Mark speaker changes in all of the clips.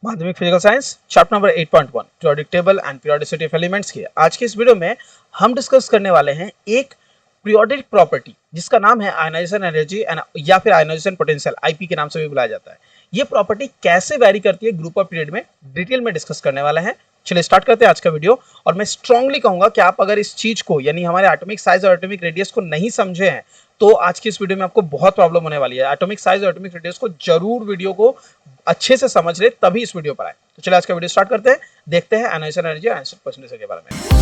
Speaker 1: माध्यमिक physical science chapter number 8.1 periodic table and periodicity of elements की आज की इस वीडियो में हम डिस्कस करने वाले हैं एक पीरियोडिक प्रॉपर्टी जिसका नाम है आयनाइजेशन एनर्जी या फिर आयनाइजेशन पोटेंशियल आईपी के नाम से भी बुलाया जाता है। ये प्रॉपर्टी कैसे वैरी करती है ग्रुप ऑफ पीरियड में डिटेल में डिस्कस करने वाले हैं। चलिए स्टार्ट करते हैं आज का वीडियो। और मैं स्ट्रांगली कहूंगा कि आप अगर इस चीज को यानी हमारे एटॉमिक साइज और एटॉमिक रेडियस को नहीं समझे हैं तो आज की इस वीडियो में आपको बहुत प्रॉब्लम होने वाली है। एटॉमिक साइज और एटॉमिक रेडियस को जरूर वीडियो को अच्छे से समझ ले तभी इस वीडियो पर आए। तो चलिए आज का वीडियो स्टार्ट करते हैं, देखते हैं आयनाइजेशन एनर्जी और आयनाइजेशन पोटेंशियल के बारे में।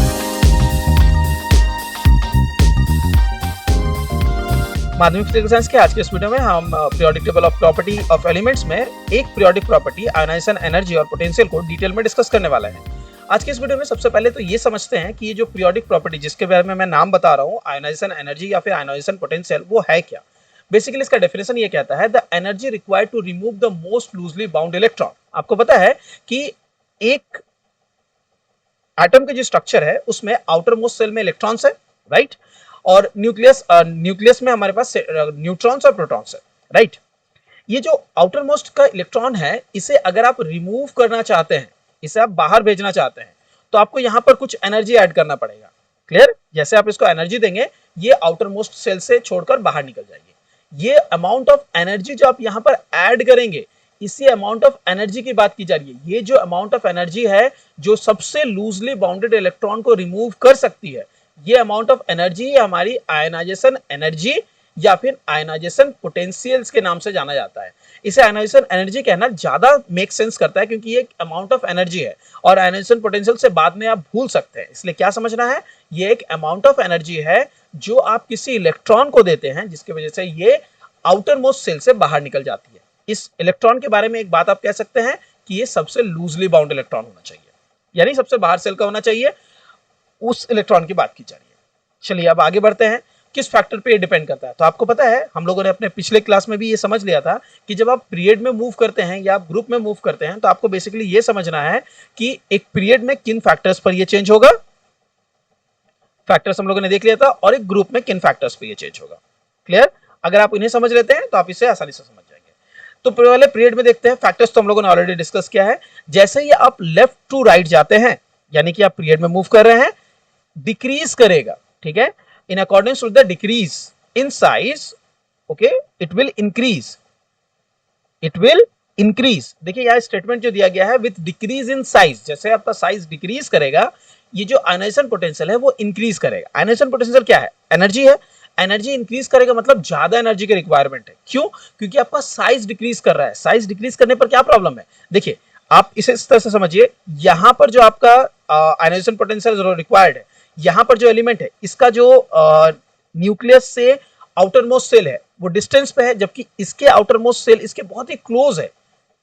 Speaker 1: माध्यमिक फिजिकल साइंस के आज के इस वीडियो में हम periodic table of property of elements में एक पीरियोडिक प्रॉपर्टी आयनाइजेशन एनर्जी और पोटेंशियल को डिटेल में डिस्कस करने वाला है। आज के इस वीडियो में सबसे पहले तो ये समझते हैं कि ये जो पीरियोडिक प्रॉपर्टी जिसके बारे में मैं नाम बता रहा हूँ आयनाइजेशन एनर्जी या फिर आयनाइजेशन पोटेंशियल, वो है क्या। बेसिकली इसका डेफिनेशन ये कहता है the energy required to remove the most loosely bound electron. आपको पता है कि एक एटम के जो स्ट्रक्चर है उसमें आउटर मोस्ट सेल में इलेक्ट्रॉन्स है, राइट, और न्यूक्लियस में हमारे पास न्यूट्रॉन्स और प्रोटॉन्स है, राइट। ये जो आउटर मोस्ट का इलेक्ट्रॉन है इसे अगर आप रिमूव करना चाहते हैं, इसे आप बाहर भेजना चाहते हैं तो आपको यहां पर कुछ एनर्जी ऐड करना पड़ेगा। क्लियर? जैसे आप इसको एनर्जी देंगे ये आउटर मोस्ट सेल से छोड़कर बाहर निकल जाएगी। ये अमाउंट ऑफ एनर्जी जो आप यहां पर ऐड करेंगे इसी अमाउंट ऑफ एनर्जी की बात की जा रही है। ये जो अमाउंट ऑफ एनर्जी है जो सबसे लूजली बाउंडेड इलेक्ट्रॉन को रिमूव कर सकती है, ये अमाउंट ऑफ एनर्जी हमारी आयनाइजेशन एनर्जी या फिर आयनाइजेशन पोटेंशियल्स के नाम से जाना जाता है। इसे आयनाइजेशन एनर्जी कहना ज्यादा मेक सेंस करता है क्योंकि ये एक अमाउंट ऑफ एनर्जी है और आयनाइजेशन पोटेंशियल से बाद में आप भूल सकते हैं। इसलिए क्या समझना है, ये एक अमाउंट ऑफ एनर्जी है जो आप किसी इलेक्ट्रॉन को देते हैं जिसकी वजह से ये आउटर मोस्ट सेल से बाहर निकल जाती है। इस इलेक्ट्रॉन के बारे में एक बात आप कह सकते हैं कि ये सबसे लूजली बाउंड इलेक्ट्रॉन होना चाहिए, यानी सबसे बाहर सेल का होना चाहिए, उस इलेक्ट्रॉन की बात की जा रही है। चलिए अब आगे बढ़ते हैं। किस फैक्टर पे ये डिपेंड करता है तो आपको पता है हम लोगों ने अपने पिछले क्लास में भी ये समझ लिया था कि जब आप पीरियड में मूव करते हैं या आप ग्रुप में मूव करते हैं तो आपको बेसिकली ये समझना है कि एक पीरियड में किन फैक्टर्स पर ये चेंज होगा। फैक्टर्स हम लोगों ने देख लिया था, और एक ग्रुप में किन फैक्टर्स पर ये चेंज होगा। क्लियर? अगर आप इन्हें समझ लेते हैं तो आप इसे आसानी से समझ जाएंगे। तो पहले पीरियड में देखते हैं। फैक्टर्स तो हम लोगों ने ऑलरेडी डिस्कस किया है। जैसे ही आप लेफ्ट टू राइट जाते हैं यानी कि आप पीरियड में मूव कर रहे हैं, डिक्रीज करेगा, ठीक है, in accordance with the decrease in size, okay, it will increase। देखिए यह स्टेटमेंट जो दिया गया है विथ डिक्रीज इन साइज, जैसे आपका साइज डिक्रीज करेगा ये जो आयनाइजेशन पोटेंशियल है वो इंक्रीज करेगा। आयनाइजेशन पोटेंशियल क्या है? एनर्जी है। एनर्जी इंक्रीज करेगा मतलब ज्यादा एनर्जी की रिक्वायरमेंट है। क्यों? क्योंकि आपका साइज डिक्रीज कर रहा है। साइज डिक्रीज करने पर क्या प्रॉब्लम है? देखिए आप इसे इस तरह से समझिए, यहां पर जो आपका आयनाइजेशन पोटेंशियल रिक्वायर्ड है, यहां पर जो एलिमेंट है इसका जो न्यूक्लियस से आउटर मोस्ट सेल है वो डिस्टेंस पे है, जबकि इसके आउटर मोस्ट सेल इसके बहुत ही क्लोज है।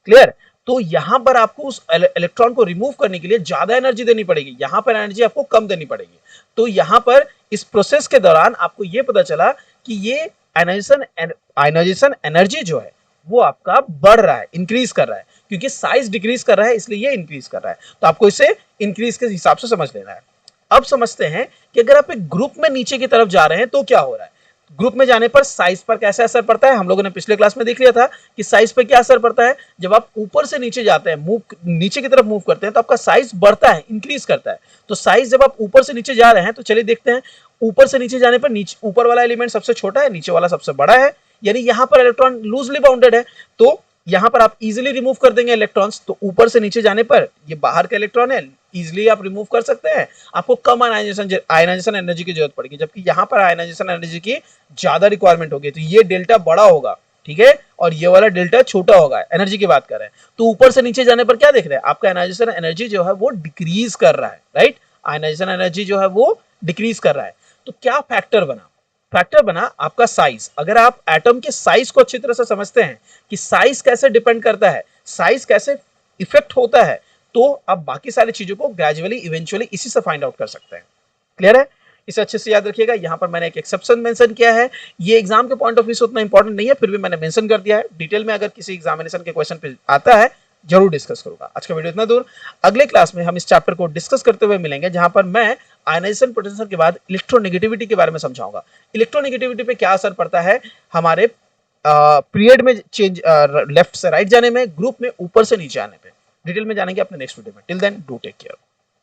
Speaker 1: क्लियर? तो यहां पर आपको उस इलेक्ट्रॉन को रिमूव करने के लिए ज्यादा एनर्जी देनी पड़ेगी, यहां पर एनर्जी आपको कम देनी पड़ेगी। तो यहां पर इस प्रोसेस के दौरान आपको यह पता चला कि ये आयनाइजेशन एनर्जी जो है वो आपका बढ़ रहा है, इंक्रीज कर रहा है, क्योंकि साइज डिक्रीज कर रहा है इसलिए ये इंक्रीज कर रहा है। तो आपको इसे इंक्रीज के हिसाब से समझ लेना है। अब समझते हैं कि अगर आप एक ग्रुप में नीचे की तरफ जा रहे हैं तो क्या हो रहा है। ग्रुप में जाने पर साइज पर कैसे असर पड़ता है हम लोगों ने पिछले क्लास में देख लिया था कि साइज पर क्या असर पड़ता है। जब आप ऊपर से नीचे जाते हैं, नीचे की तरफ मूव करते हैं तो आपका साइज बढ़ता है, इंक्रीज करता है। तो साइज जब आप ऊपर से नीचे जा रहे हैं तो चलिए देखते हैं, ऊपर से नीचे जाने पर नीचे ऊपर वाला एलिमेंट सबसे छोटा है, नीचे वाला सबसे बड़ा है, यानी यहां पर इलेक्ट्रॉन लूजली बाउंडेड है। तो यहां पर आप इजीली रिमूव कर देंगे इलेक्ट्रॉन्स। तो ऊपर से नीचे जाने पर ये बाहर का इलेक्ट्रॉन है, इजीली आप रिमूव कर सकते हैं। आपको कम आयनाइजेशन एनर्जी की जरूरत पड़ेगी, जबकि यहां पर आयनाइजेशन एनर्जी की ज्यादा रिक्वायरमेंट होगी। तो ये डेल्टा बड़ा होगा, ठीक है, और ये वाला डेल्टा छोटा होगा। एनर्जी की बात कर रहे हैं तो ऊपर से नीचे जाने पर क्या देख रहे हैं, आपका आयनाइजेशन एनर्जी जो है वो डिक्रीज कर रहा है, राइट। आयनाइजेशन एनर्जी जो है वो डिक्रीज कर रहा है। तो क्या फैक्टर बना? फैक्टर बना आपका साइज। अगर आप एटम के साइज को अच्छी तरह से समझते हैं कि साइज कैसे डिपेंड करता है, साइज कैसे इफेक्ट होता है, तो आप बाकी सारी चीजों को ग्रेजुअली इवेंचुअली इसी से फाइंड आउट कर सकते हैं। क्लियर है? इसे अच्छे से याद रखिएगा। यहां पर मैंने एक एक्सेप्शन मेंशन किया है, ये एग्जाम के पॉइंट ऑफ व्यू से उतना इंपॉर्टेंट नहीं है, फिर भी मैंने मेंशन कर दिया है। डिटेल में अगर किसी एग्जामिनेशन के क्वेश्चन पे आता है जरूर डिस्कस करूंगा। आज का वीडियो इतना दूर। अगले क्लास में हम इस चैप्टर को डिस्कस करते हुए मिलेंगे जहां पर मैं आयनाइजेशन पोटेंशियल के बाद इलेक्ट्रोनेगेटिविटी के बारे में समझाऊंगा। इलेक्ट्रोनेगेटिविटी पे क्या असर पड़ता है हमारे पीरियड में चेंज लेफ्ट से राइट जाने में, ग्रुप में ऊपर से नीचे आने पे। डिटेल में जानेंगे अपने नेक्स्ट वीडियो में। Till then do take care.